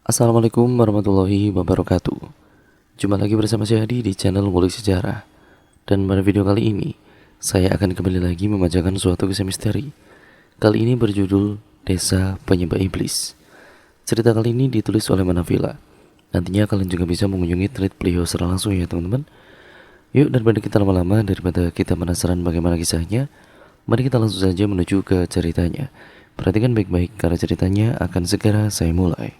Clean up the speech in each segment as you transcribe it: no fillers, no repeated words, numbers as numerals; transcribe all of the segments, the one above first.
Assalamualaikum warahmatullahi wabarakatuh. Jumpa lagi bersama saya Hadi di channel Ngulik Sejarah. Dan pada video kali ini, saya akan kembali lagi membacakan suatu kisah misteri. Kali ini berjudul Desa Penyembah Iblis. Cerita kali ini ditulis oleh Manavila. Nantinya kalian juga bisa mengunjungi thread beliau secara langsung ya teman-teman. Yuk, daripada kita lama-lama, daripada kita penasaran bagaimana kisahnya, mari kita langsung saja menuju ke ceritanya. Perhatikan baik-baik karena ceritanya akan segera saya mulai.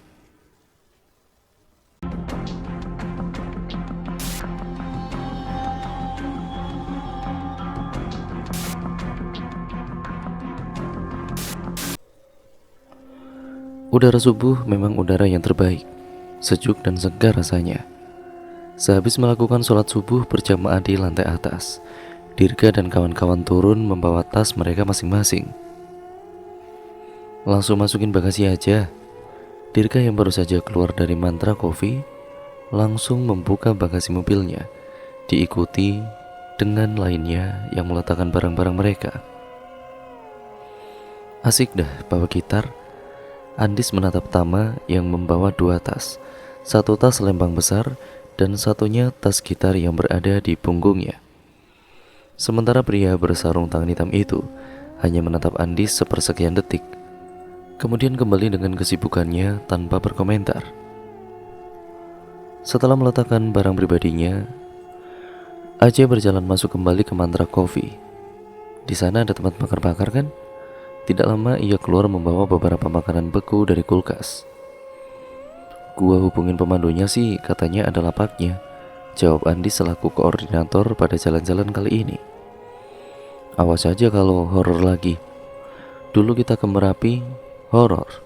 Udara subuh memang udara yang terbaik, sejuk dan segar rasanya. Sehabis melakukan sholat subuh berjamaah di lantai atas, Dirga dan kawan-kawan turun membawa tas mereka masing-masing. Langsung masukin bagasi aja. Dirga yang baru saja keluar dari Mantra Coffee langsung membuka bagasi mobilnya, diikuti dengan lainnya yang meletakkan barang-barang mereka. Asik dah bawa gitar. Andis menatap Tama yang membawa dua tas, satu tas lembang besar dan satunya tas gitar yang berada di punggungnya. Sementara pria bersarung tangan hitam itu hanya menatap Andis sepersekian detik, kemudian kembali dengan kesibukannya tanpa berkomentar. Setelah meletakkan barang pribadinya, Aceh berjalan masuk kembali ke Mantra Coffee. Di sana ada tempat bakar-bakar kan? Tidak lama ia keluar membawa beberapa makanan beku dari kulkas. Gua hubungin pemandunya sih, katanya ada lapaknya, jawab Andi selaku koordinator pada jalan-jalan kali ini. Awas aja kalau horor lagi. Dulu kita ke Merapi, horor.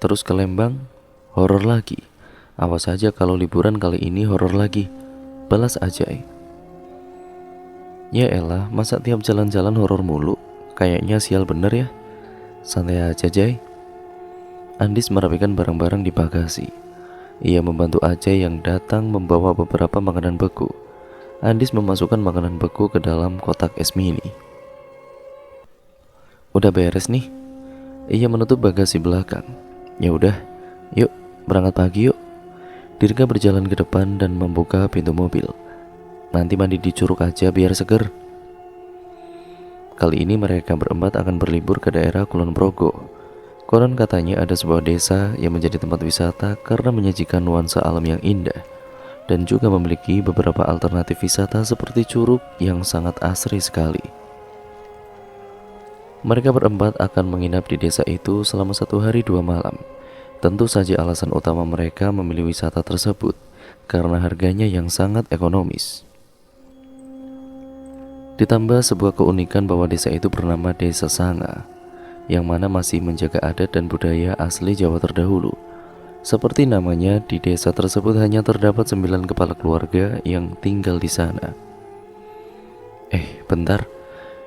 Terus ke Lembang, horor lagi. Awas aja kalau liburan kali ini horor lagi, balas Ajay. Ya elah, masa tiap jalan-jalan horor mulu? Kayaknya sial bener ya. Santai aja Jay. Andis merapikan barang-barang di bagasi. Ia membantu Ajay yang datang membawa beberapa makanan beku. Andis memasukkan makanan beku ke dalam kotak es mini. Udah beres nih. Ia menutup bagasi belakang. Ya udah, yuk berangkat pagi yuk. Dirga berjalan ke depan dan membuka pintu mobil. Nanti mandi di curug aja biar seger. Kali ini mereka berempat akan berlibur ke daerah Kulon Progo. Konon katanya ada sebuah desa yang menjadi tempat wisata karena menyajikan nuansa alam yang indah dan juga memiliki beberapa alternatif wisata seperti curug yang sangat asri sekali. Mereka berempat akan menginap di desa itu selama 1 hari 2 malam. Tentu saja alasan utama mereka memilih wisata tersebut karena harganya yang sangat ekonomis. Ditambah sebuah keunikan bahwa desa itu bernama Desa Sanga, yang mana masih menjaga adat dan budaya asli Jawa terdahulu. Seperti namanya, di desa tersebut hanya terdapat 9 kepala keluarga yang tinggal di sana. Bentar,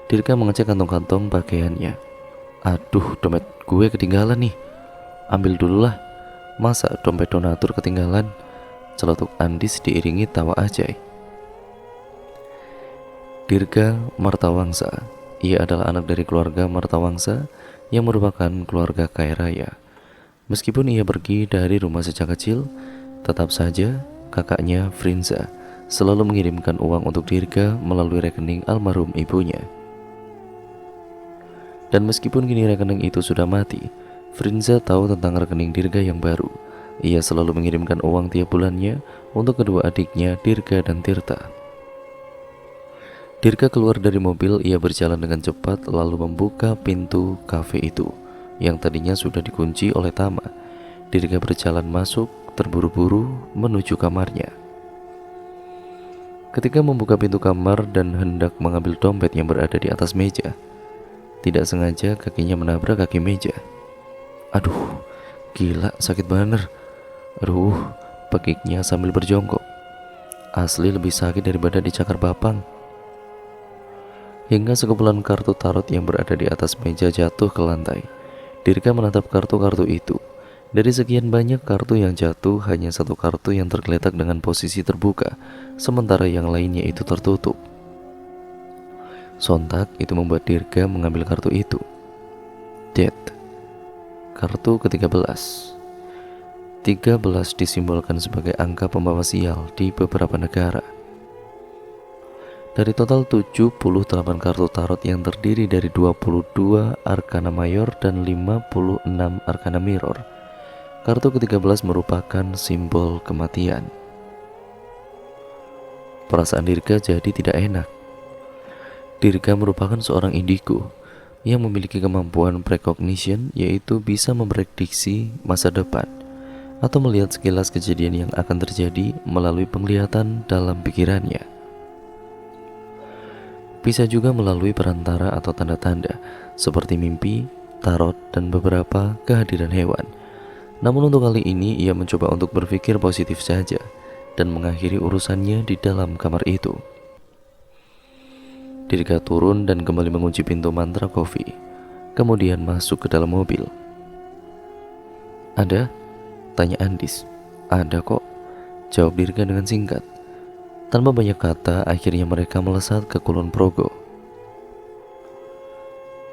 Dirga mengecek kantong-kantong pakaiannya. Aduh, dompet gue ketinggalan nih. Ambil dulu lah, masa dompet donatur ketinggalan? Celetuk Andis diiringi tawa Ajay. Dirga Martawangsa. Ia adalah anak dari keluarga Martawangsa yang merupakan keluarga kaya raya. Meskipun ia pergi dari rumah sejak kecil, tetap saja kakaknya Frinza selalu mengirimkan uang untuk Dirga melalui rekening almarhum ibunya. Dan meskipun kini rekening itu sudah mati, Frinza tahu tentang rekening Dirga yang baru. Ia selalu mengirimkan uang tiap bulannya untuk kedua adiknya Dirga dan Tirta. Dirga keluar dari mobil, ia berjalan dengan cepat lalu membuka pintu kafe itu yang tadinya sudah dikunci oleh Tama. Dirga berjalan masuk terburu-buru menuju kamarnya. Ketika membuka pintu kamar dan hendak mengambil dompet yang berada di atas meja, tidak sengaja kakinya menabrak kaki meja. Aduh, gila sakit bener. Aduh, pekiknya sambil berjongkok. Asli lebih sakit daripada dicakar bapang. Hingga sekumpulan kartu tarot yang berada di atas meja jatuh ke lantai. Dirga menatap kartu-kartu itu. Dari sekian banyak kartu yang jatuh, hanya satu kartu yang tergeletak dengan posisi terbuka, sementara yang lainnya itu tertutup. Sontak itu membuat Dirga mengambil kartu itu. Death. Kartu ke-13. 13 disimbolkan sebagai angka pembawa sial di beberapa negara. Dari total 78 kartu tarot yang terdiri dari 22 arkana mayor dan 56 arkana mirror, kartu ke-13 merupakan simbol kematian. Perasaan Dirga jadi tidak enak. Dirga merupakan seorang indigo yang memiliki kemampuan precognition, yaitu bisa memprediksi masa depan atau melihat sekilas kejadian yang akan terjadi melalui penglihatan dalam pikirannya. Bisa juga melalui perantara atau tanda-tanda seperti mimpi, tarot, dan beberapa kehadiran hewan. Namun untuk kali ini ia mencoba untuk berpikir positif saja dan mengakhiri urusannya di dalam kamar itu. Dirga turun dan kembali mengunci pintu mantra coffee, kemudian masuk ke dalam mobil. "Ada?" tanya Andis. "Ada kok," jawab Dirga dengan singkat. Tanpa banyak kata, akhirnya mereka melesat ke Kulon Progo.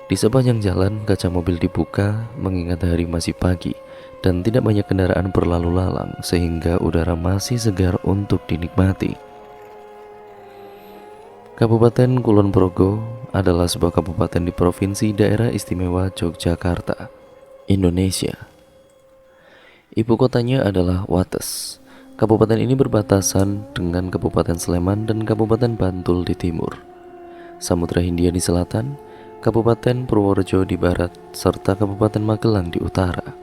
Di sepanjang jalan, kaca mobil dibuka mengingat hari masih pagi dan tidak banyak kendaraan berlalu lalang, sehingga udara masih segar untuk dinikmati. Kabupaten Kulon Progo adalah sebuah kabupaten di Provinsi Daerah Istimewa Yogyakarta, Indonesia. Ibu kotanya adalah Wates. Kabupaten ini berbatasan dengan Kabupaten Sleman dan Kabupaten Bantul di timur, Samudra Hindia di selatan, Kabupaten Purworejo di barat, serta Kabupaten Magelang di utara.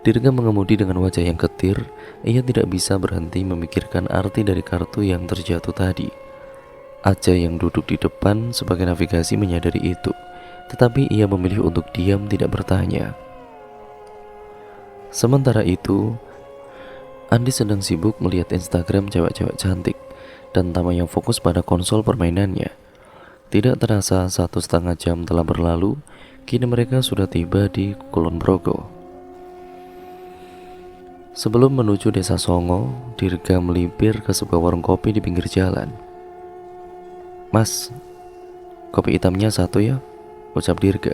Dirga mengemudi dengan wajah yang ketir. Ia tidak bisa berhenti memikirkan arti dari kartu yang terjatuh tadi. Ajay yang duduk di depan sebagai navigasi menyadari itu, tetapi ia memilih untuk diam tidak bertanya. Sementara itu, Andi sedang sibuk melihat Instagram cewek-cewek cantik dan Tama yang fokus pada konsol permainannya. Tidak terasa 1,5 jam telah berlalu, kini mereka sudah tiba di Kulon Progo. Sebelum menuju desa Songo, Dirga melipir ke sebuah warung kopi di pinggir jalan. "Mas, kopi hitamnya 1 ya," ucap Dirga.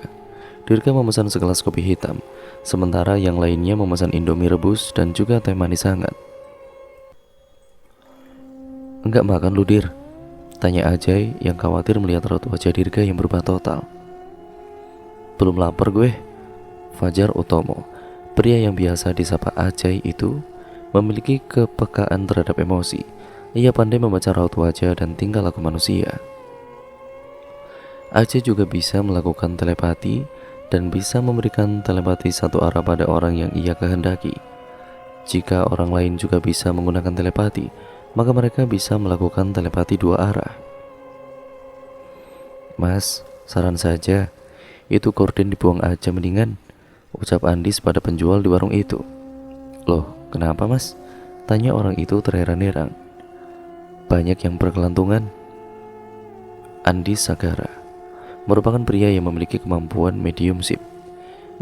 Dirga memesan segelas kopi hitam, sementara yang lainnya memesan Indomie rebus dan juga teh manis hangat. "Enggak makan lu, Dir?" tanya Ajay yang khawatir melihat raut wajah Dirga yang berubah total. "Belum lapar gue." Fajar Utomo, pria yang biasa disapa Ajay itu, memiliki kepekaan terhadap emosi. Ia pandai membaca raut wajah dan tingkah laku manusia. Ajay juga bisa melakukan telepati dan bisa memberikan telepati satu arah pada orang yang ia kehendaki. Jika orang lain juga bisa menggunakan telepati, maka mereka bisa melakukan telepati 2 arah. "Mas, saran saja, itu gorden dibuang aja mendingan," ucap Andis pada penjual di warung itu. "Loh, kenapa mas?" tanya orang itu terheran-heran. "Banyak yang berkelantungan." Andis Sagara merupakan pria yang memiliki kemampuan mediumship.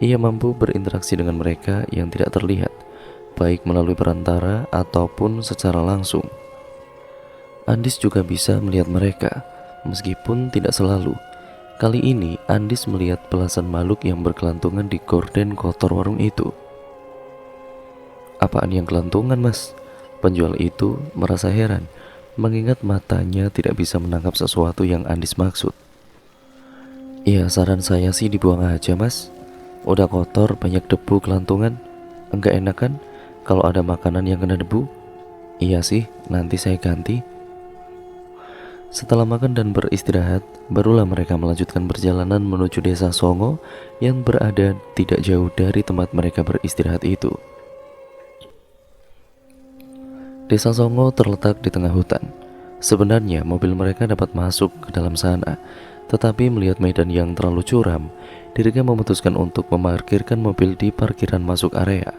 Ia mampu berinteraksi dengan mereka yang tidak terlihat, baik melalui perantara ataupun secara langsung. Andis juga bisa melihat mereka, meskipun tidak selalu. Kali ini Andis melihat belasan makhluk yang berkelantungan di gorden kotor warung itu. "Apaan yang kelantungan, mas?" Penjual itu merasa heran, mengingat matanya tidak bisa menangkap sesuatu yang Andis maksud. "Ya, saran saya sih dibuang aja, mas. Udah kotor, banyak debu kelantungan. Enggak enak kan kalau ada makanan yang kena debu?" "Iya sih, nanti saya ganti." Setelah makan dan beristirahat, barulah mereka melanjutkan perjalanan menuju desa Songo yang berada tidak jauh dari tempat mereka beristirahat itu. Desa Songo terletak di tengah hutan. Sebenarnya mobil mereka dapat masuk ke dalam sana, tetapi melihat medan yang terlalu curam, Dirga memutuskan untuk memarkirkan mobil di parkiran masuk area.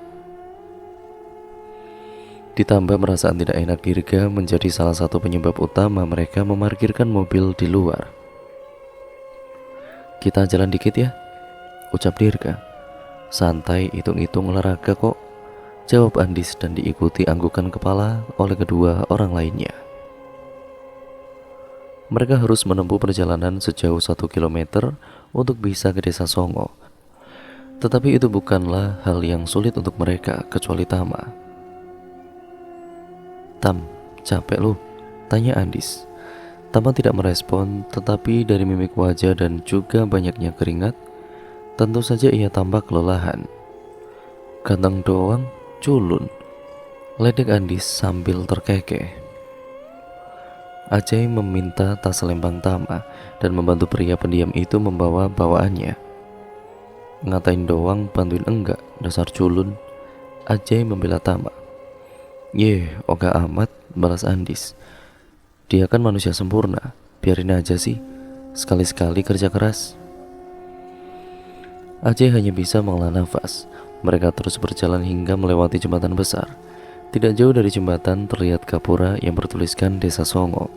Ditambah perasaan tidak enak Dirga menjadi salah satu penyebab utama mereka memarkirkan mobil di luar. "Kita jalan dikit ya," ucap Dirga. "Santai, hitung-hitung olahraga kok," jawab Andis dan diikuti anggukan kepala oleh kedua orang lainnya. Mereka harus menempuh perjalanan sejauh 1 kilometer untuk bisa ke desa Songo. Tetapi itu bukanlah hal yang sulit untuk mereka kecuali Tama. "Tam, capek lu?" tanya Andis. Tama tidak merespon, tetapi dari mimik wajah dan juga banyaknya keringat, tentu saja ia tampak kelelahan. "Ganteng doang, culun," ledek Andis sambil terkekeh. Ajay meminta tas selempang Tama dan membantu pria pendiam itu membawa bawaannya. "Ngatain doang, bantuin enggak, dasar culun," Ajay membela Tama. "Yeh, oga amat," balas Andis. "Dia kan manusia sempurna, biarin aja sih, sekali-sekali kerja keras." Ajay hanya bisa menghela nafas. Mereka terus berjalan hingga melewati jembatan besar. Tidak jauh dari jembatan terlihat gapura yang bertuliskan Desa Songo.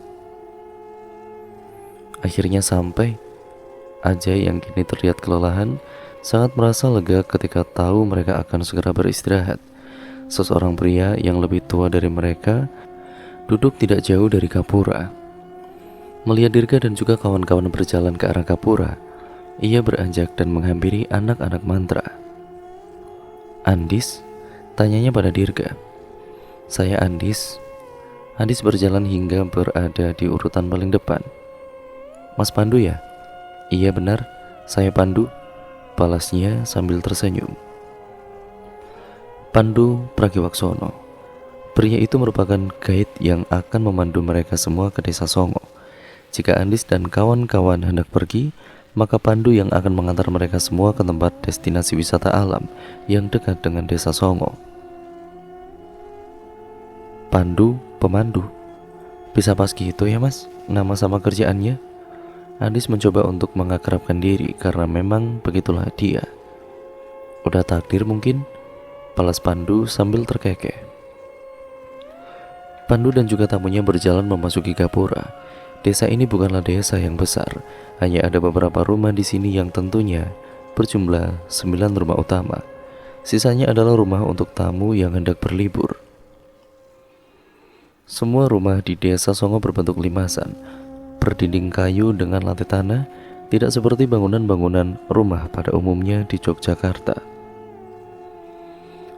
Akhirnya sampai. Ajay yang kini terlihat kelelahan sangat merasa lega ketika tahu mereka akan segera beristirahat. Seseorang pria yang lebih tua dari mereka duduk tidak jauh dari gapura. Melihat Dirga dan juga kawan-kawan berjalan ke arah gapura, ia beranjak dan menghampiri anak-anak mantra. "Andis?" tanyanya pada Dirga. "Saya Andis." Andis berjalan hingga berada di urutan paling depan. "Mas Pandu ya?" "Iya benar, saya Pandu," balasnya sambil tersenyum. Pandu Pragiwaksono. Pria itu merupakan guide yang akan memandu mereka semua ke Desa Songo. Jika Andis dan kawan-kawan hendak pergi, maka Pandu yang akan mengantar mereka semua ke tempat destinasi wisata alam yang dekat dengan Desa Songo. "Pandu, pemandu. Bisa pas gitu ya mas, nama sama kerjaannya?" Andis mencoba untuk mengakrabkan diri karena memang begitulah dia. "Udah takdir mungkin," balas Pandu sambil terkekeh. Pandu dan juga tamunya berjalan memasuki gapura. Desa ini bukanlah desa yang besar, hanya ada beberapa rumah di sini yang tentunya berjumlah 9 rumah utama. Sisanya adalah rumah untuk tamu yang hendak berlibur. Semua rumah di Desa Songo berbentuk limasan, berdinding kayu dengan lantai tanah, tidak seperti bangunan-bangunan rumah pada umumnya di Yogyakarta.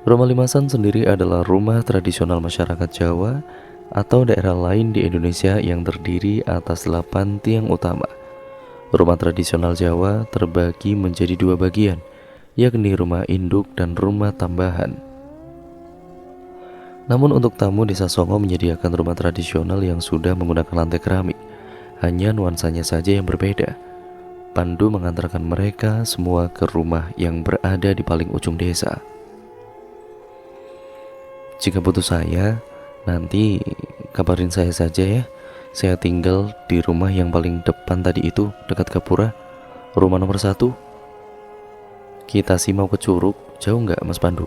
Rumah limasan sendiri adalah rumah tradisional masyarakat Jawa atau daerah lain di Indonesia yang terdiri atas 8 tiang utama. Rumah tradisional Jawa terbagi menjadi 2 bagian, yakni rumah induk dan rumah tambahan. Namun untuk tamu Desa Songo menyediakan rumah tradisional yang sudah menggunakan lantai keramik, hanya nuansanya saja yang berbeda. Pandu mengantarkan mereka semua ke rumah yang berada di paling ujung desa. "Jika butuh saya, nanti kabarin saya saja ya. Saya tinggal di rumah yang paling depan tadi itu, dekat gapura, rumah nomor 1. "Kita sih mau ke Curug, jauh nggak Mas Pandu?"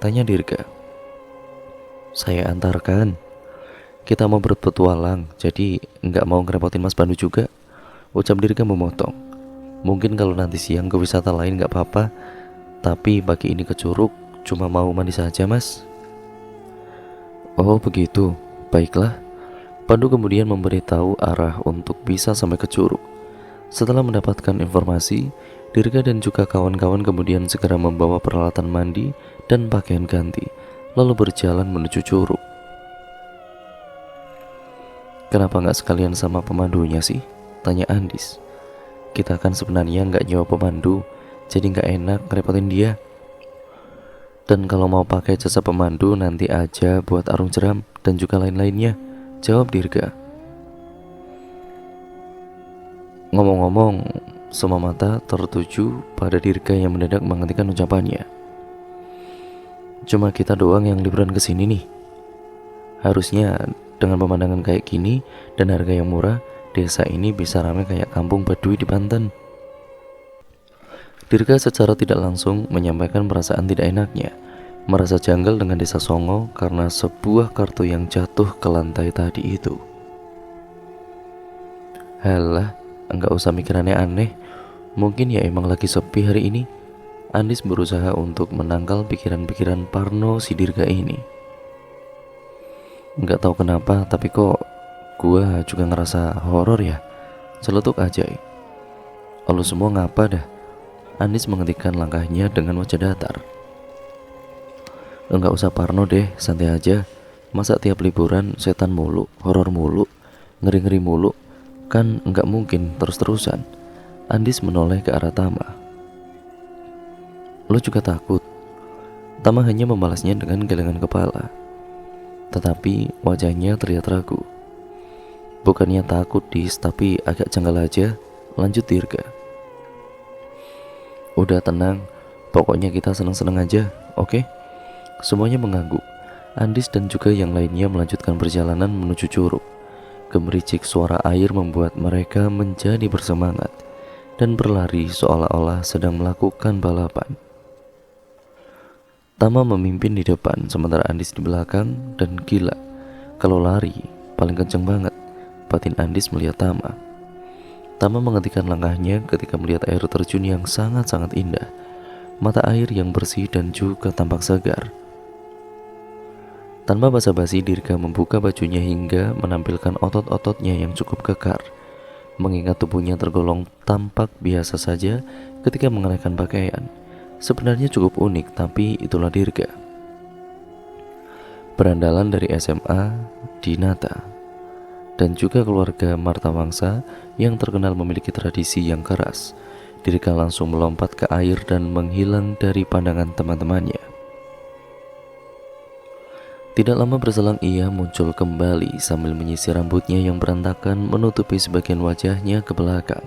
tanya Dirga. "Saya antarkan. Kita mau berpetualang, jadi nggak mau ngerepotin Mas Pandu juga," ucap Dirga memotong. "Mungkin kalau nanti siang ke wisata lain nggak apa-apa, tapi pagi ini ke Curug cuma mau mandi saja Mas." "Oh begitu, baiklah." Pandu kemudian memberitahu arah untuk bisa sampai ke Curug. Setelah mendapatkan informasi, Dirga dan juga kawan-kawan kemudian segera membawa peralatan mandi dan pakaian ganti, lalu berjalan menuju Curug. "Kenapa nggak sekalian sama pemandunya sih?" tanya Andis. "Kita kan sebenarnya nggak nyewa pemandu, jadi nggak enak ngerepotin dia. Dan kalau mau pakai jasa pemandu nanti aja buat arung jeram dan juga lain-lainnya," jawab Dirga. Ngomong-ngomong, semua mata tertuju pada Dirga yang mendadak menghentikan ucapannya. "Cuma kita doang yang liburan kesini nih. Harusnya dengan pemandangan kayak gini dan harga yang murah, desa ini bisa ramai kayak kampung Baduy di Banten." Dirga secara tidak langsung menyampaikan perasaan tidak enaknya, merasa janggal dengan Desa Songo karena sebuah kartu yang jatuh ke lantai tadi itu. "Halah, enggak usah mikir aneh-aneh. Mungkin ya emang lagi sepi hari ini." Andis berusaha untuk menangkal pikiran-pikiran parno si Dirga ini. "Enggak tahu kenapa, tapi kok gua juga ngerasa horor ya," celetuk Ajay. "Lu semua ngapa dah? Andis menghentikan langkahnya dengan wajah datar. Enggak usah parno deh, santai aja. Masa tiap liburan setan mulu, horor mulu, ngeri-ngeri mulu? Kan enggak mungkin terus-terusan. Andis menoleh ke arah Tama. Lo juga takut? Tama hanya membalasnya dengan gelengan kepala. Tetapi wajahnya terlihat ragu. Bukannya takut Dis, tapi agak janggal aja. Lanjut Dirga. Udah tenang, pokoknya kita senang-senang aja, oke? Semuanya mengangguk. Andis dan juga yang lainnya melanjutkan perjalanan menuju curug. Gemericik suara air membuat mereka menjadi bersemangat dan berlari seolah-olah sedang melakukan balapan. Tama memimpin di depan sementara Andis di belakang, dan gila, kalau lari paling kenceng banget. Batin Andis melihat Tama. Tama menghentikan langkahnya ketika melihat air terjun yang sangat-sangat indah. Mata air yang bersih dan juga tampak segar. Tanpa basa-basi, Dirga membuka bajunya hingga menampilkan otot-ototnya yang cukup kekar. Mengingat tubuhnya tergolong tampak biasa saja ketika mengenakan pakaian. Sebenarnya cukup unik, tapi itulah Dirga. Berandalan dari SMA Dinata dan juga keluarga Martawangsa yang terkenal memiliki tradisi yang keras, Dirga langsung melompat ke air dan menghilang dari pandangan teman-temannya. Tidak lama berselang ia muncul kembali sambil menyisir rambutnya yang berantakan menutupi sebagian wajahnya ke belakang.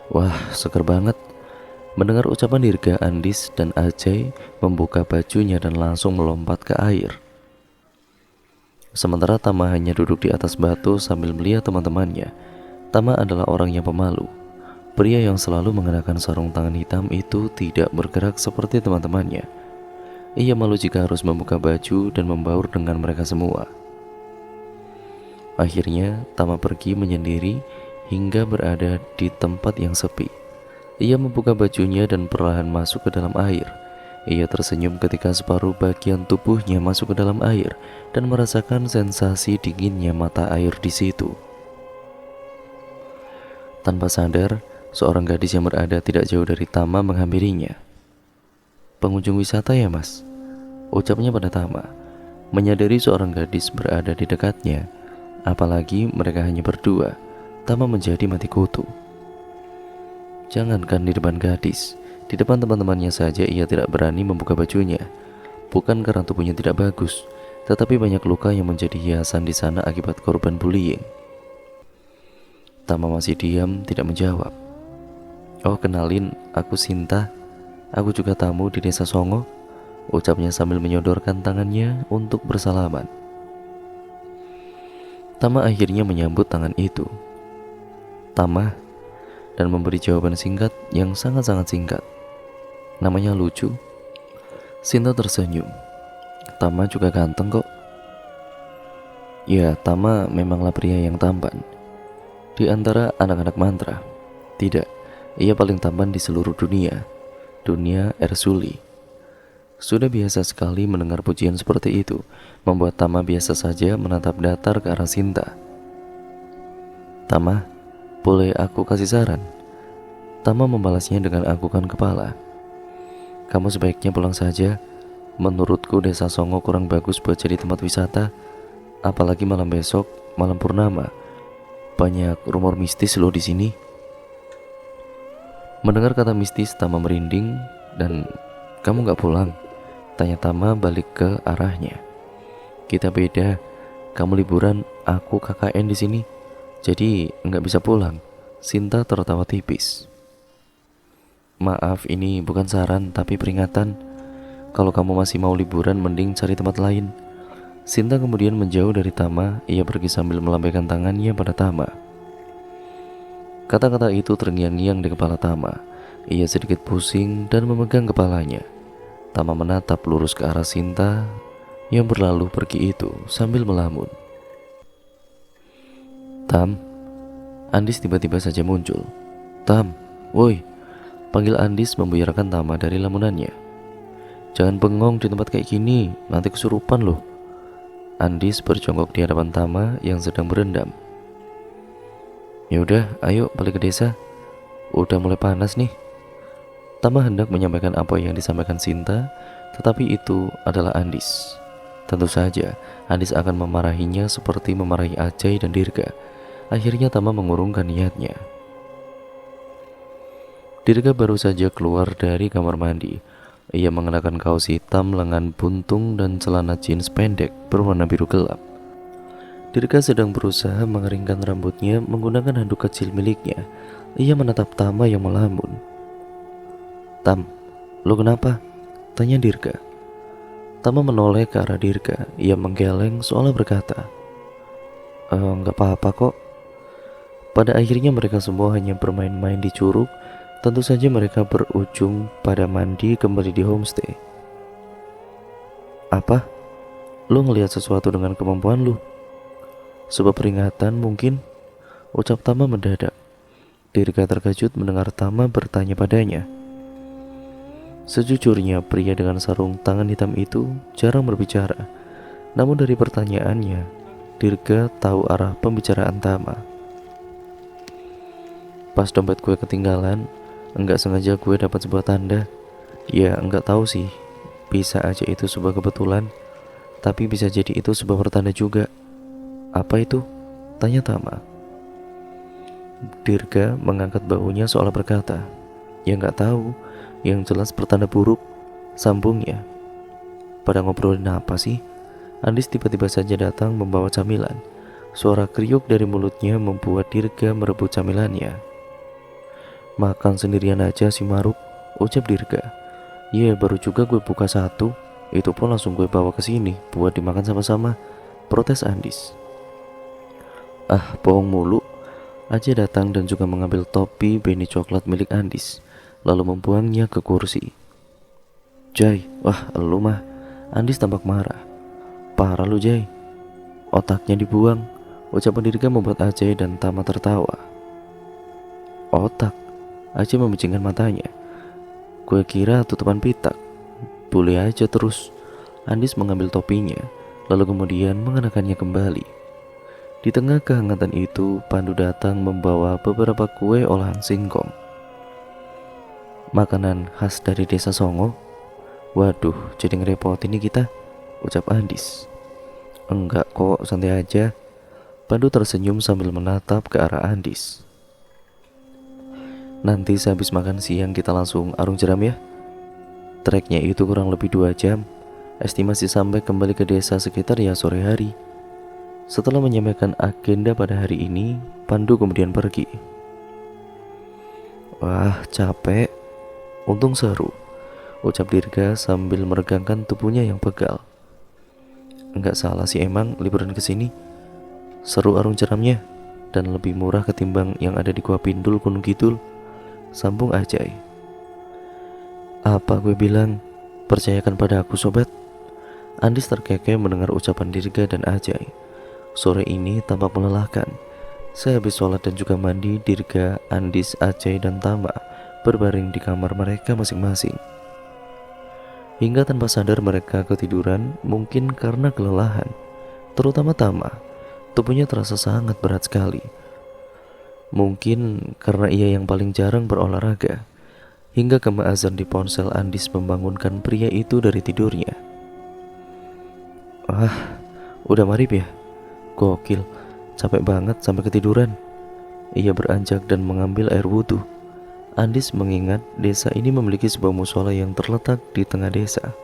Wah, seger banget. Mendengar ucapan Dirga, Andis dan Ajay membuka bajunya dan langsung melompat ke air. Sementara Tama hanya duduk di atas batu sambil melihat teman-temannya. Tama adalah orang yang pemalu. Pria yang selalu mengenakan sarung tangan hitam itu tidak bergerak seperti teman-temannya. Ia malu jika harus membuka baju dan membaur dengan mereka semua. Akhirnya Tama pergi menyendiri hingga berada di tempat yang sepi. Ia membuka bajunya dan perlahan masuk ke dalam air. Ia tersenyum ketika separuh bagian tubuhnya masuk ke dalam air dan merasakan sensasi dinginnya mata air di situ. Tanpa sadar, seorang gadis yang berada tidak jauh dari Tama menghampirinya. Pengunjung wisata ya mas? Ucapnya pada Tama. Menyadari seorang gadis berada di dekatnya, apalagi mereka hanya berdua, Tama menjadi mati kutu. Jangankan di depan gadis, di depan teman-temannya saja ia tidak berani membuka bajunya. Bukan karena tubuhnya tidak bagus, tetapi banyak luka yang menjadi hiasan di sana akibat korban bullying. Tama masih diam, tidak menjawab. Oh kenalin, aku Sinta. Aku juga tamu di desa Songo, ucapnya sambil menyodorkan tangannya untuk bersalaman. Tama akhirnya menyambut tangan itu. Tama, dan memberi jawaban singkat yang sangat-sangat singkat. Namanya lucu. Sinta tersenyum. Tama juga ganteng kok. Ya, Tama memanglah pria yang tampan di antara anak-anak mantra. Tidak, ia paling tampan di seluruh dunia. Dunia Ersuli. Sudah biasa sekali mendengar pujian seperti itu, membuat Tama biasa saja menatap datar ke arah Sinta. Tama, boleh aku kasih saran? Tama membalasnya dengan anggukan kepala. Kamu sebaiknya pulang saja. Menurutku desa Songo kurang bagus buat jadi tempat wisata. Apalagi malam besok, malam purnama. Banyak rumor mistis loh di sini. Mendengar kata mistis, Tama merinding. Dan kamu gak pulang? Tanya Tama balik ke arahnya. Kita beda. Kamu liburan, aku KKN di sini. Jadi gak bisa pulang. Sinta tertawa tipis. Maaf, ini bukan saran tapi peringatan. Kalau kamu masih mau liburan, mending cari tempat lain. Sinta kemudian menjauh dari Tama. Ia pergi sambil melambaikan tangannya pada Tama. Kata-kata itu terngiang-ngiang di kepala Tama. Ia sedikit pusing dan memegang kepalanya. Tama menatap lurus ke arah Sinta yang berlalu pergi itu sambil melamun. Tam, Andis tiba-tiba saja muncul. Tam, woi, panggil Andis membuyarkan Tama dari lamunannya. Jangan bengong di tempat kayak gini, nanti kesurupan loh. Andis berjongkok di hadapan Tama yang sedang berendam. Yaudah, ayo balik ke desa. Udah mulai panas nih. Tama hendak menyampaikan apa yang disampaikan Sinta, tetapi itu adalah Andis. Tentu saja, Andis akan memarahinya seperti memarahi Ajay dan Dirga. Akhirnya Tama mengurungkan niatnya. Dirga baru saja keluar dari kamar mandi. Ia mengenakan kaos hitam lengan buntung dan celana jeans pendek berwarna biru gelap. Dirga sedang berusaha mengeringkan rambutnya menggunakan handuk kecil miliknya. Ia menatap Tama yang melamun. "Tam, lo kenapa?" tanya Dirga. Tama menoleh ke arah Dirga. Ia menggeleng seolah berkata, "Enggak apa-apa kok." Pada akhirnya mereka semua hanya bermain-main di curug. Tentu saja mereka berujung pada mandi kembali di homestay. "Apa? Lu ngelihat sesuatu dengan kemampuan lu? Sebuah peringatan mungkin?" ucap Tama mendadak. Dirga terkejut mendengar Tama bertanya padanya. Sejujurnya pria dengan sarung tangan hitam itu jarang berbicara. Namun dari pertanyaannya, Dirga tahu arah pembicaraan Tama. "Pas dompet gue ketinggalan, enggak sengaja gue dapat sebuah tanda. Ya enggak tahu sih, bisa aja itu sebuah kebetulan, tapi bisa jadi itu sebuah pertanda juga." "Apa itu?" tanya Tama. Dirga mengangkat bahunya seolah berkata, "Ya enggak tahu, yang jelas pertanda buruk," sambungnya. "Pada ngobrolin apa sih?" Andis tiba-tiba saja datang membawa camilan. Suara kriuk dari mulutnya membuat Dirga merebut camilannya. "Makan sendirian aja si Maruk," ucap Dirga. "Ya baru juga gue buka satu, itu pun langsung gue bawa ke sini buat dimakan sama-sama," protes Andis. "Ah, bohong mulu." Ajay datang dan juga mengambil topi beanie coklat milik Andis, lalu membuangnya ke kursi. "Jay, wah elu mah." Andis tampak marah. "Parah lu Jay, otaknya dibuang," ucapan Dirga membuat Ajay dan Tama tertawa. "Otak?" Ajay membicingkan matanya. "Gue kira tutupan pitak." "Boleh aja terus." Andis mengambil topinya, lalu kemudian mengenakannya kembali. Di tengah kehangatan itu, Pandu datang membawa beberapa kue olahan singkong. "Makanan khas dari desa Songo." "Waduh, jadi ngerepotin nih kita," ucap Andis. "Enggak kok, santai aja." Pandu tersenyum sambil menatap ke arah Andis. "Nanti sehabis makan siang kita langsung arung jeram ya. Treknya itu kurang lebih 2 jam. Estimasi sampai kembali ke desa sekitar ya sore hari." Setelah menyampaikan agenda pada hari ini, Pandu kemudian pergi. "Wah, capek. Untung seru," ucap Dirga sambil meregangkan tubuhnya yang pegal. "Enggak salah sih emang liburan ke sini. Seru arung jeramnya dan lebih murah ketimbang yang ada di Gua Pindul Gunung Kidul," sambung Ajay. "Apa gue bilang? Percayakan pada aku sobat." Andis terkekeh mendengar ucapan Dirga dan Ajay. Sore ini tampak melelahkan. Sehabis sholat dan juga mandi, Dirga, Andis, Ajay, dan Tama berbaring di kamar mereka masing-masing. Hingga tanpa sadar mereka ketiduran, mungkin karena kelelahan. Terutama Tama, tubuhnya terasa sangat berat sekali. Mungkin karena ia yang paling jarang berolahraga. Hingga gema azan di ponsel Andis membangunkan pria itu dari tidurnya. "Ah, udah maghrib ya? Gokil, capek banget sampai ketiduran." Ia beranjak dan mengambil air wudhu. Andis mengingat desa ini memiliki sebuah musola yang terletak di tengah desa.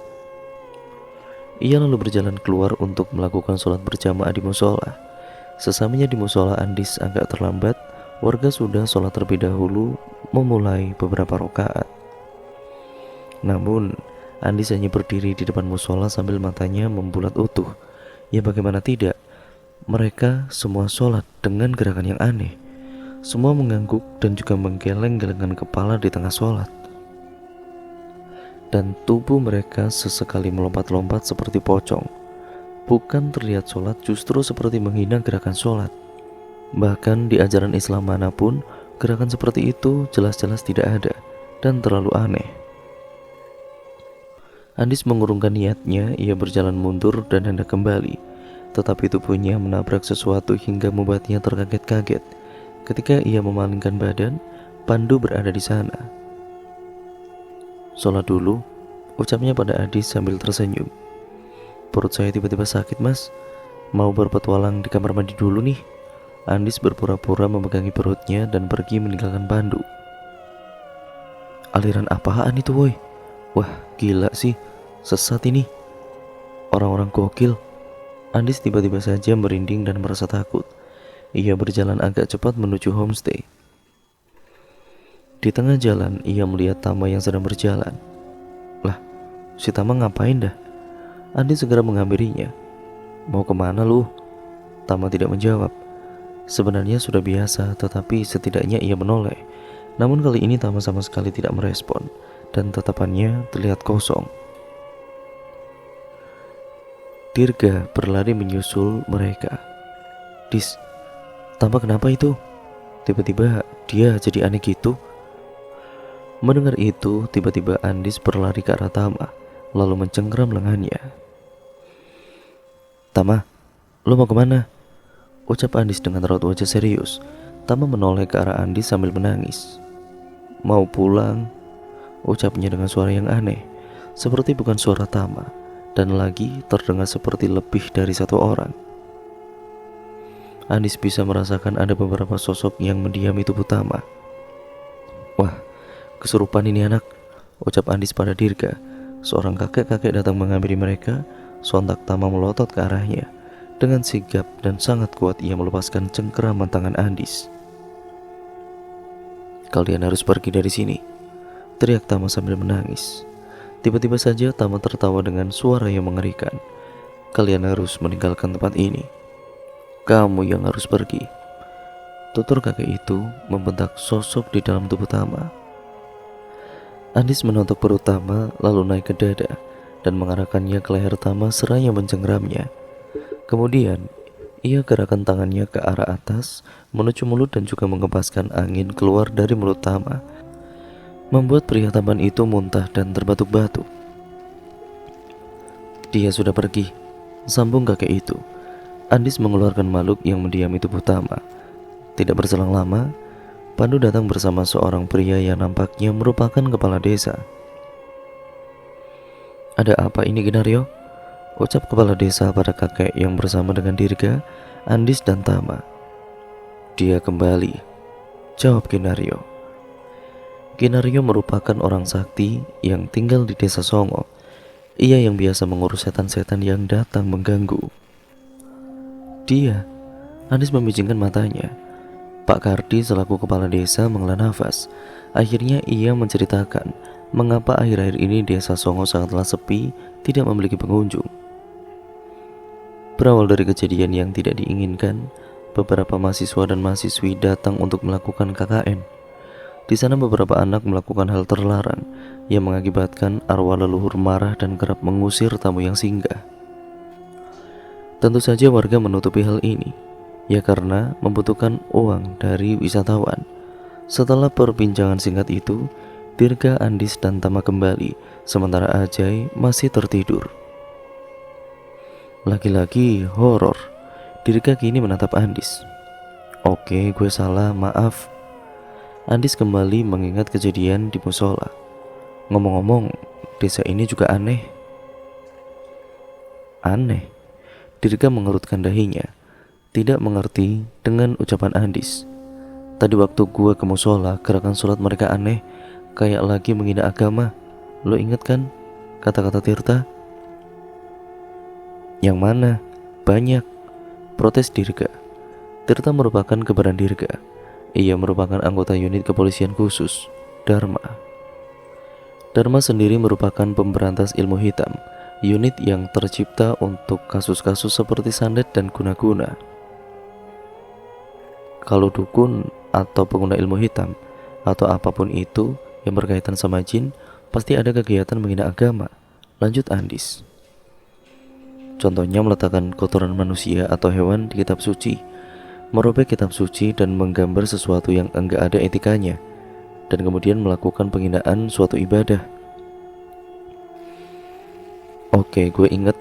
Ia lalu berjalan keluar untuk melakukan sholat berjamaah di musola. Sesamanya di musola, Andis agak terlambat. Warga sudah sholat terlebih dahulu, memulai beberapa rakaat. Namun Andis hanya berdiri di depan musola sambil matanya membulat utuh. Ya bagaimana tidak, mereka semua sholat dengan gerakan yang aneh. Semua mengangguk dan juga menggeleng-gelengkan kepala di tengah sholat. Dan tubuh mereka sesekali melompat-lompat seperti pocong. Bukan terlihat sholat, justru seperti menghina gerakan sholat. Bahkan di ajaran Islam manapun, gerakan seperti itu jelas-jelas tidak ada dan terlalu aneh. Andis mengurungkan niatnya, ia berjalan mundur dan hendak kembali. Tetapi tubuhnya menabrak sesuatu hingga membuatnya terkaget-kaget. Ketika ia memalingkan badan, Pandu berada di sana. Sholat dulu, ucapnya pada Andis sambil tersenyum. Perut saya tiba-tiba sakit, Mas. Mau berpetualang di kamar mandi dulu nih. Andis berpura-pura memegangi perutnya dan pergi meninggalkan Pandu. Aliran apaan itu, woi? Wah, gila sih. Sesat ini. Orang-orang gokil. Andis tiba-tiba saja merinding dan merasa takut. Ia berjalan agak cepat menuju homestay. Di tengah jalan, ia melihat Tama yang sedang berjalan. Lah, si Tama ngapain dah? Andis segera menghampirinya. Mau kemana lu? Tama tidak menjawab. Sebenarnya sudah biasa, tetapi setidaknya ia menoleh. Namun kali ini Tama sama sekali tidak merespon, dan tatapannya terlihat kosong. Dirga berlari menyusul mereka. Dis, Tama kenapa itu? Tiba-tiba dia jadi aneh gitu. Mendengar itu, tiba-tiba Andis berlari ke arah Tama, lalu mencengkeram lengannya. Tama, lo mau kemana? Ucap Andis dengan raut wajah serius. Tama menoleh ke arah Andis sambil menangis. Mau pulang, ucapnya dengan suara yang aneh, seperti bukan suara Tama, dan lagi terdengar seperti lebih dari satu orang. Andis bisa merasakan ada beberapa sosok yang mendiami tubuh Tama. Wah, kesurupan ini anak, ucap Andis pada Dirga. Seorang kakek-kakek datang menghampiri mereka. Sontak Tama melotot ke arahnya. Dengan sigap dan sangat kuat ia melepaskan cengkeraman tangan Andis. Kalian harus pergi dari sini, teriak Tama sambil menangis. Tiba-tiba saja Tama tertawa dengan suara yang mengerikan. Kalian harus meninggalkan tempat ini. Kamu yang harus pergi. Tutur kakek itu membentak sosok di dalam tubuh Tama. Andis menotok perut Tama lalu naik ke dada dan mengarahkannya ke leher Tama seraya mencengkeramnya. Kemudian ia gerakkan tangannya ke arah atas menuju mulut dan juga mengembaskan angin keluar dari mulut Tama, membuat pria tampan itu muntah dan terbatuk-batuk. Dia sudah pergi, sambung kakek itu. Andis mengeluarkan makhluk yang mendiami tubuh Tama. Tidak berselang lama, Pandu datang bersama seorang pria yang nampaknya merupakan kepala desa. Ada apa ini, Genario? Ucap kepala desa pada kakek yang bersama dengan Dirga, Andis dan Tama. Dia kembali, jawab Genario. Genario merupakan orang sakti yang tinggal di desa Songo. Ia yang biasa mengurus setan-setan yang datang mengganggu. Dia, Andis membijingkan matanya. Pak Kardi selaku kepala desa menghela nafas. Akhirnya ia menceritakan mengapa akhir-akhir ini desa Songo sangatlah sepi, tidak memiliki pengunjung. Berawal dari kejadian yang tidak diinginkan, beberapa mahasiswa dan mahasiswi datang untuk melakukan KKN. Di sana beberapa anak melakukan hal terlarang yang mengakibatkan arwah leluhur marah dan kerap mengusir tamu yang singgah. Tentu saja warga menutupi hal ini, ya karena membutuhkan uang dari wisatawan. Setelah perbincangan singkat itu, Dirga, Andis, dan Tama kembali, sementara Ajay masih tertidur. Lagi-lagi horor. Dirga kini menatap Andis. Oke, gue salah, maaf. Andis kembali mengingat kejadian di musola. Ngomong-ngomong, desa ini juga aneh. Aneh? Dirga mengerutkan dahinya, tidak mengerti dengan ucapan Andis. Tadi waktu gue ke musola, gerakan sholat mereka aneh, kayak lagi menghina agama. Lo inget kan kata-kata Tirta? Yang mana? Banyak, protes Dirga. Tirta merupakan kebaran Dirga. Ia merupakan anggota unit kepolisian khusus, Dharma. Dharma sendiri merupakan pemberantas ilmu hitam, unit yang tercipta untuk kasus-kasus seperti sandet dan guna-guna. Kalau dukun atau pengguna ilmu hitam atau apapun itu yang berkaitan sama jin, pasti ada kegiatan menghina agama, lanjut Andis. Contohnya meletakkan kotoran manusia atau hewan di kitab suci, merobek kitab suci dan menggambar sesuatu yang enggak ada etikanya, dan kemudian melakukan penghinaan suatu ibadah. Oke, gue inget.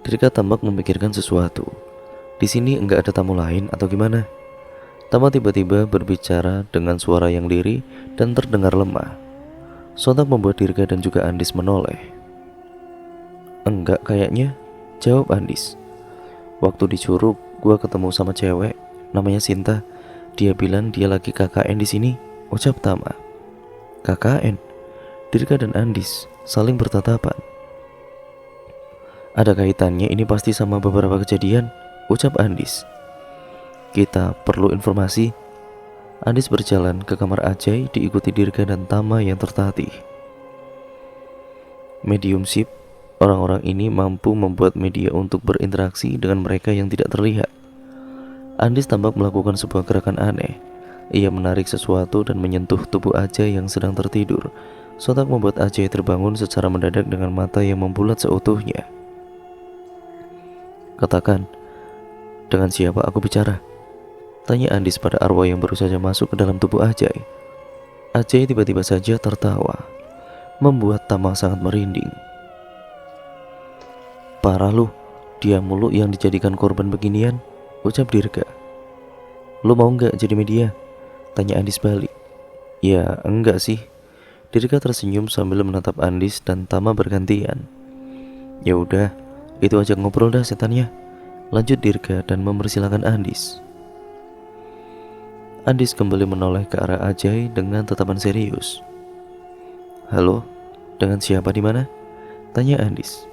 Dirga tampak memikirkan sesuatu. Di sini enggak ada tamu lain atau gimana? Tama tiba-tiba berbicara dengan suara yang lirih dan terdengar lemah. Sontak membuat Dirga dan juga Andis menoleh. Enggak kayaknya, jawab Andis. Waktu di Curug, gua ketemu sama cewek, namanya Sinta. Dia bilang dia lagi KKN di sini, ucap Tama. KKN? Dirga dan Andis saling bertatapan. Ada kaitannya ini pasti sama beberapa kejadian, ucap Andis. Kita perlu informasi. Andis berjalan ke kamar Ajay diikuti Dirga dan Tama yang tertatih. Mediumship, orang-orang ini mampu membuat media untuk berinteraksi dengan mereka yang tidak terlihat. Andis tampak melakukan sebuah gerakan aneh. Ia menarik sesuatu dan menyentuh tubuh Ajay yang sedang tertidur. Sontak membuat Ajay terbangun secara mendadak dengan mata yang membulat seutuhnya. Katakan, dengan siapa aku bicara? Tanya Andis pada arwah yang baru saja masuk ke dalam tubuh Ajay. Ajay tiba-tiba saja tertawa, membuat Tama sangat merinding. Parah lu, dia mulu yang dijadikan korban beginian, ucap Dirga. Lu mau nggak jadi media? Tanya Andis balik. Ya enggak sih. Dirga tersenyum sambil menatap Andis dan Tama bergantian. Ya udah, itu aja ngobrol dah setannya, lanjut Dirga dan mempersilahkan Andis. Andis kembali menoleh ke arah Ajay dengan tatapan serius. Halo, dengan siapa di mana? Tanya Andis.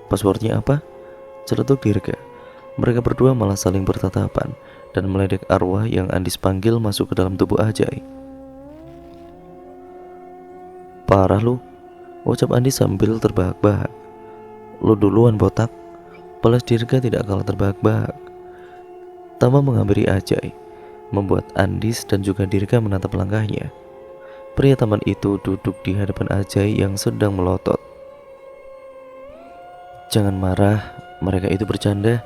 Passwordnya apa? Celetuk Dirga. Mereka berdua malah saling bertatapan dan meledek arwah yang Andis panggil masuk ke dalam tubuh Ajay. Parah lu, ucap Andis sambil terbahak-bahak. Lu duluan botak. Balas Dirga tidak kalah terbahak-bahak. Tama menghampiri Ajay, membuat Andis dan juga Dirga menatap langkahnya. Pria taman itu duduk di hadapan Ajay yang sedang melotot. Jangan marah, mereka itu bercanda,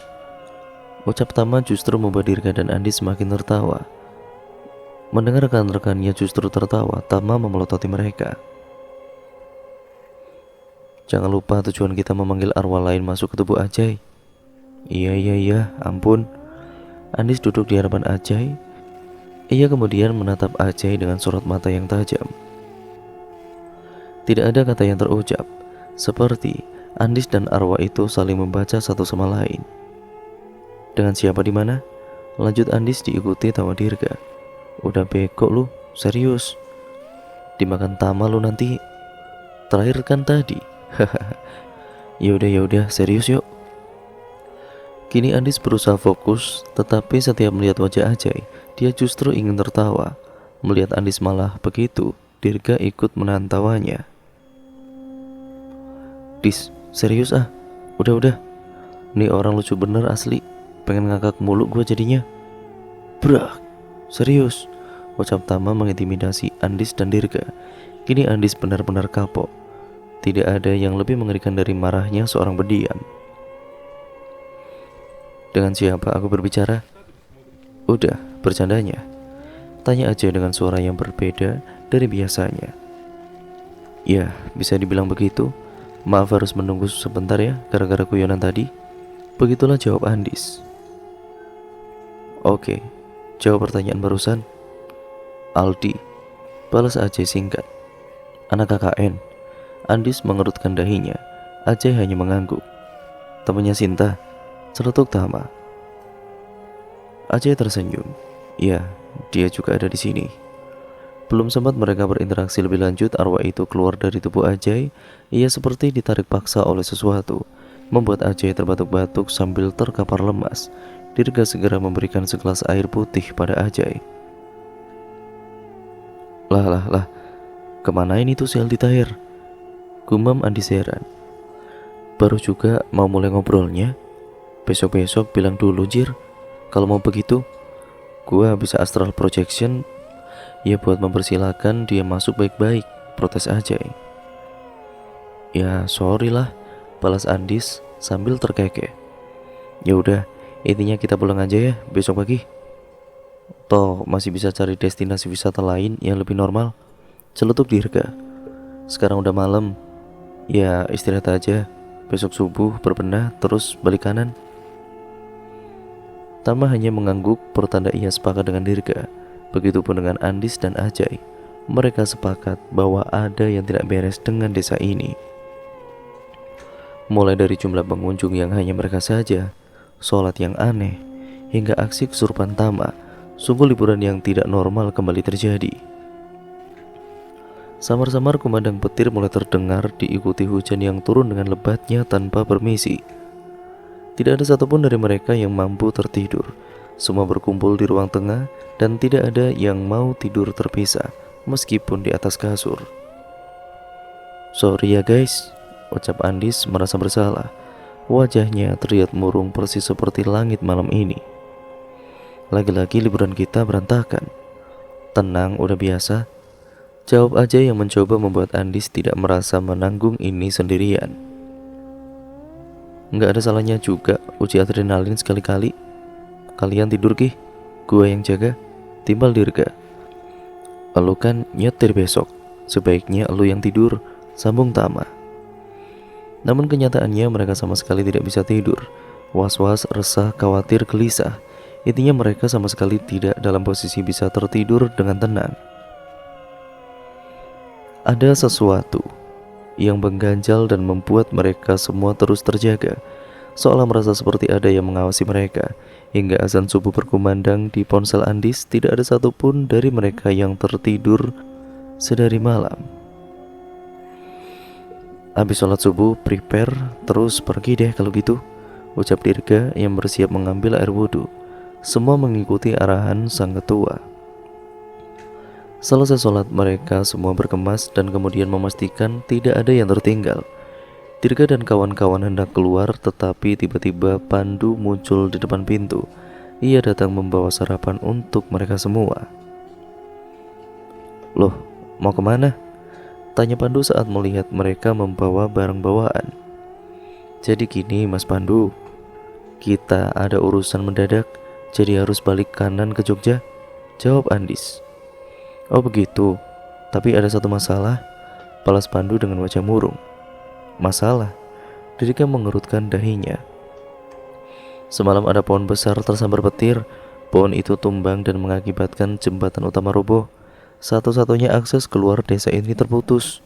ucap Tama justru membuat Dirga dan Andis semakin tertawa. Mendengar rekan-rekannya justru tertawa, Tama memelototi mereka. Jangan lupa tujuan kita memanggil arwah lain masuk ke tubuh Ajay. Iya, ampun. Andis duduk di hadapan Ajay. Ia kemudian menatap Ajay dengan sorot mata yang tajam. Tidak ada kata yang terucap, seperti Andis dan arwah itu saling membaca satu sama lain. Dengan siapa di mana? Lanjut Andis diikuti tawa Dirga. Udah beko lu, serius. Dimakan Tama lu nanti. Terakhir kan tadi. Yaudah, serius yuk. Kini Andis berusaha fokus, tetapi setiap melihat wajah Ajay, dia justru ingin tertawa. Melihat Andis malah begitu, Dirga ikut menahan tawanya. Dis, serius ah. Udah. Nih orang lucu bener asli. Pengen ngakak mulu gue jadinya. Brak, serius, ucap Tama mengintimidasi Andis dan Dirga. Kini Andis benar-benar kapok. Tidak ada yang lebih mengerikan dari marahnya seorang berdiam. Dengan siapa aku berbicara? Udah, bercandanya. Tanya aja dengan suara yang berbeda dari biasanya. Ya, bisa dibilang begitu. Maaf harus menunggu sebentar ya, gara-gara guyonan tadi. Begitulah jawab Andis. Oke, jawab pertanyaan barusan. Aldi, balas Ajay singkat. Anak KKN. Andis mengerutkan dahinya. Ajay hanya mengangguk. Temannya Sinta, celetuk Tama. Ajay tersenyum. Ya, dia juga ada di sini. Belum sempat mereka berinteraksi lebih lanjut, arwah itu keluar dari tubuh Ajay. Ia seperti ditarik paksa oleh sesuatu, membuat Ajay terbatuk-batuk sambil terkapar lemas. Dirga segera memberikan segelas air putih pada Ajay. Lah, kemana ini tuh si Aldi Tahir? Gumam Andis heran. Baru juga mau mulai ngobrolnya. Besok-besok bilang dulu Jir. Kalau mau begitu, gua bisa astral projection. Ya buat mempersilahkan dia masuk baik-baik, protes Ajay. Ya sorry lah, balas Andis sambil terkekeh. Ya udah, intinya kita pulang aja ya besok pagi. Toh masih bisa cari destinasi wisata lain yang lebih normal, celetuk Dirga. Sekarang udah malam. Ya istirahat aja. Besok subuh berbenah terus balik kanan. Tama hanya mengangguk pertanda ia sepakat dengan Dirga. Begitupun dengan Andis dan Ajay. mereka sepakat bahwa ada yang tidak beres dengan desa ini. Mulai dari jumlah pengunjung yang hanya mereka saja, sholat yang aneh, hingga aksi kesurupan Tama. Sungguh liburan yang tidak normal kembali terjadi. Samar-samar kumandang petir mulai terdengar, diikuti hujan yang turun dengan lebatnya tanpa permisi. Tidak ada satupun dari mereka yang mampu tertidur. Semua berkumpul di ruang tengah dan tidak ada yang mau tidur terpisah, meskipun di atas kasur. "Sorry ya guys," ucap Andis merasa bersalah. Wajahnya terlihat murung persis seperti langit malam ini. "Lagi-lagi liburan kita berantakan." "Tenang, udah biasa," jawab Ajay yang mencoba membuat Andis tidak merasa menanggung ini sendirian. "Nggak ada salahnya juga uji adrenalin sekali-kali. Kalian tidur Ki, gua yang jaga," timbal Dirga. "Elu kan nyetir besok, sebaiknya elu yang tidur," sambung Tama. Namun kenyataannya mereka sama sekali tidak bisa tidur. Was-was, resah, khawatir, gelisah. Intinya mereka sama sekali tidak dalam posisi bisa tertidur dengan tenang. Ada sesuatu yang mengganjal dan membuat mereka semua terus terjaga, seolah merasa seperti ada yang mengawasi mereka. Hingga azan subuh berkumandang di ponsel Andis, tidak ada satupun dari mereka yang tertidur sedari malam. "Habis sholat subuh, prepare, terus pergi deh kalau gitu," ucap Dirga yang bersiap mengambil air wudhu. Semua mengikuti arahan sang ketua. Selesai sholat, mereka semua berkemas dan kemudian memastikan tidak ada yang tertinggal. Dirga dan kawan-kawan hendak keluar, tetapi tiba-tiba Pandu muncul di depan pintu. Ia datang membawa sarapan untuk mereka semua. "Loh, mau kemana?" tanya Pandu saat melihat mereka membawa barang bawaan. "Jadi gini Mas Pandu, kita ada urusan mendadak, jadi harus balik kanan ke Jogja," jawab Andis. "Oh begitu, tapi ada satu masalah," balas Pandu dengan wajah murung. "Masalah?" Dirga mengerutkan dahinya. "Semalam ada pohon besar tersambar petir. Pohon itu tumbang dan mengakibatkan jembatan utama roboh. Satu-satunya akses keluar desa ini terputus.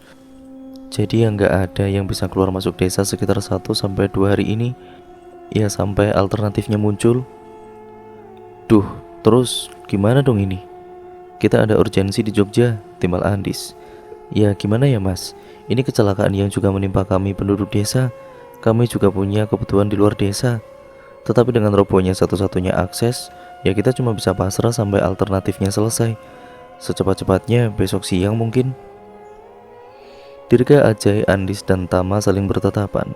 Jadi nggak ada yang bisa keluar masuk desa sekitar 1-2 hari ini. Ya sampai alternatifnya muncul." "Duh, terus gimana dong ini?" "Kita ada urgensi di Jogja," timbal Andis. "Ya gimana ya mas, ini kecelakaan yang juga menimpa kami penduduk desa. Kami juga punya kebutuhan di luar desa. Tetapi dengan robohnya satu-satunya akses, ya kita cuma bisa pasrah sampai alternatifnya selesai. Secepat-cepatnya besok siang mungkin." Dirga, Ajay, Andis, dan Tama saling bertatapan.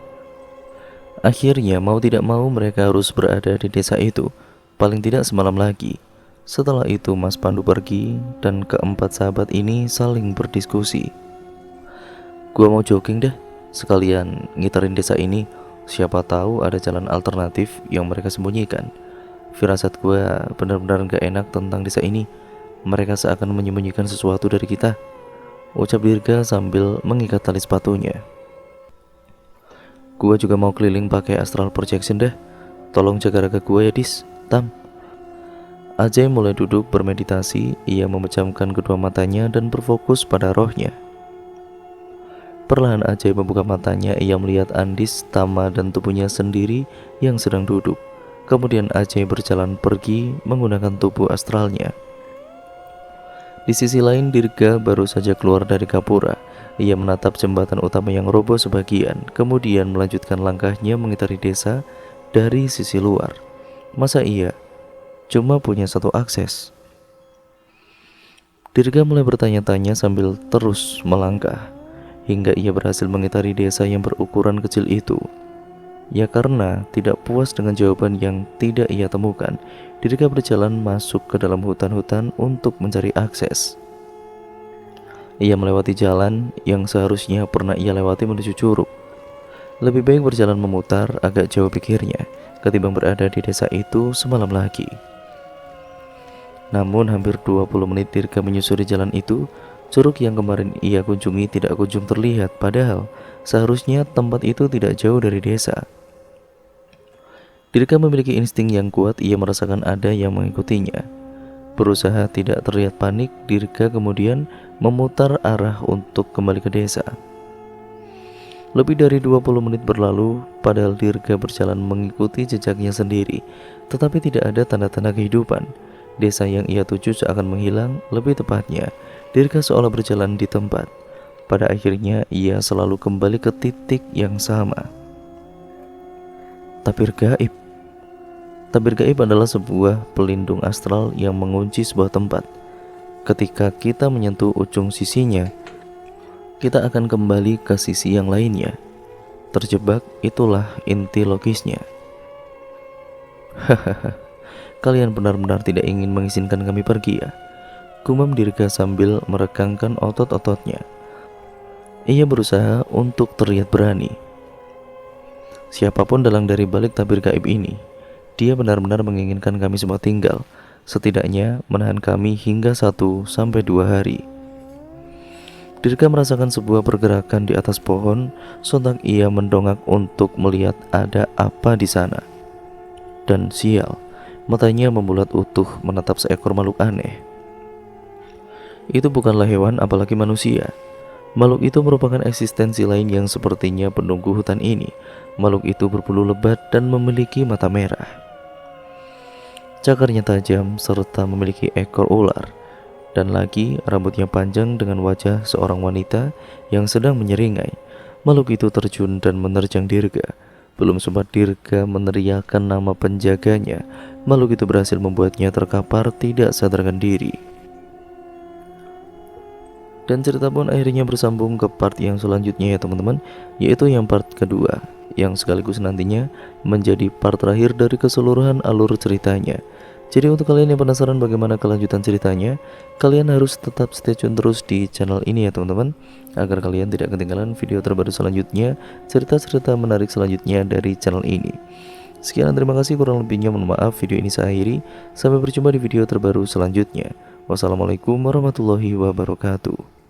Akhirnya mau tidak mau mereka harus berada di desa itu, paling tidak semalam lagi. Setelah itu Mas Pandu pergi dan keempat sahabat ini saling berdiskusi. "Gua mau jogging deh, sekalian ngiterin desa ini. Siapa tahu ada jalan alternatif yang mereka sembunyikan. Firasat gua benar-benar gak enak tentang desa ini. Mereka seakan menyembunyikan sesuatu dari kita," ucap Dirga sambil mengikat tali sepatunya. "Gua juga mau keliling pakai astral projection deh. Tolong jaga raga gua ya Dis, Tam." Ajay mulai duduk bermeditasi. Ia memejamkan kedua matanya dan berfokus pada rohnya. Perlahan Ajay membuka matanya. Ia melihat Andis, Tama, dan tubuhnya sendiri yang sedang duduk. Kemudian Ajay berjalan pergi menggunakan tubuh astralnya. Di sisi lain, Dirga baru saja keluar dari Gapura. Ia menatap jembatan utama yang roboh sebagian, kemudian melanjutkan langkahnya mengitari desa dari sisi luar. Masa iya cuma punya satu akses? Dirga mulai bertanya-tanya sambil terus melangkah, hingga ia berhasil mengitari desa yang berukuran kecil itu. Ya karena tidak puas dengan jawaban yang tidak ia temukan, Dirga berjalan masuk ke dalam hutan-hutan untuk mencari akses. Ia melewati jalan yang seharusnya pernah ia lewati menuju curug. Lebih baik berjalan memutar, agak jauh pikirnya, ketimbang berada di desa itu semalam lagi. Namun hampir 20 menit Dirga menyusuri jalan itu, curug yang kemarin ia kunjungi tidak kunjung terlihat, padahal seharusnya tempat itu tidak jauh dari desa. Dirga memiliki insting yang kuat. Ia merasakan ada yang mengikutinya. Berusaha tidak terlihat panik, Dirga kemudian memutar arah untuk kembali ke desa. Lebih dari 20 menit berlalu, padahal Dirga berjalan mengikuti jejaknya sendiri, tetapi tidak ada tanda-tanda kehidupan. Desa yang ia tuju seakan menghilang, lebih tepatnya, Dirga seolah berjalan di tempat. Pada akhirnya, ia selalu kembali ke titik yang sama. Tabir gaib. Tabir gaib adalah sebuah pelindung astral yang mengunci sebuah tempat. Ketika kita menyentuh ujung sisinya, kita akan kembali ke sisi yang lainnya. Terjebak, itulah inti logisnya. Hahaha, kalian benar-benar tidak ingin mengizinkan kami pergi ya? Gumam Dirga sambil meregangkan otot-ototnya. Ia berusaha untuk terlihat berani. Siapapun dalang dari balik tabir gaib ini, dia benar-benar menginginkan kami semua tinggal, setidaknya menahan kami hingga 1 sampai 2 hari. Dirga merasakan sebuah pergerakan di atas pohon, sontak ia mendongak untuk melihat ada apa di sana. Dan sial, matanya membulat utuh menatap seekor makhluk aneh. Itu bukanlah hewan, apalagi manusia. Makhluk itu merupakan eksistensi lain yang sepertinya penunggu hutan ini. Makhluk itu berbulu lebat dan memiliki mata merah. Cakarnya tajam serta memiliki ekor ular. Dan lagi rambutnya panjang dengan wajah seorang wanita yang sedang menyeringai. Makhluk itu terjun dan menerjang Dirga. Belum sempat Dirga meneriakkan nama penjaganya, makhluk itu berhasil membuatnya terkapar tidak sadarkan diri. Dan cerita pun akhirnya bersambung ke part yang selanjutnya ya teman-teman, yaitu yang part kedua, yang sekaligus nantinya menjadi part terakhir dari keseluruhan alur ceritanya. Jadi untuk kalian yang penasaran bagaimana kelanjutan ceritanya, kalian harus tetap stay tune terus di channel ini ya teman-teman, agar kalian tidak ketinggalan video terbaru selanjutnya, cerita-cerita menarik selanjutnya dari channel ini. Sekian, terima kasih, kurang lebihnya mohon maaf. Video ini saya akhiri, sampai berjumpa di video terbaru selanjutnya. Wassalamualaikum warahmatullahi wabarakatuh.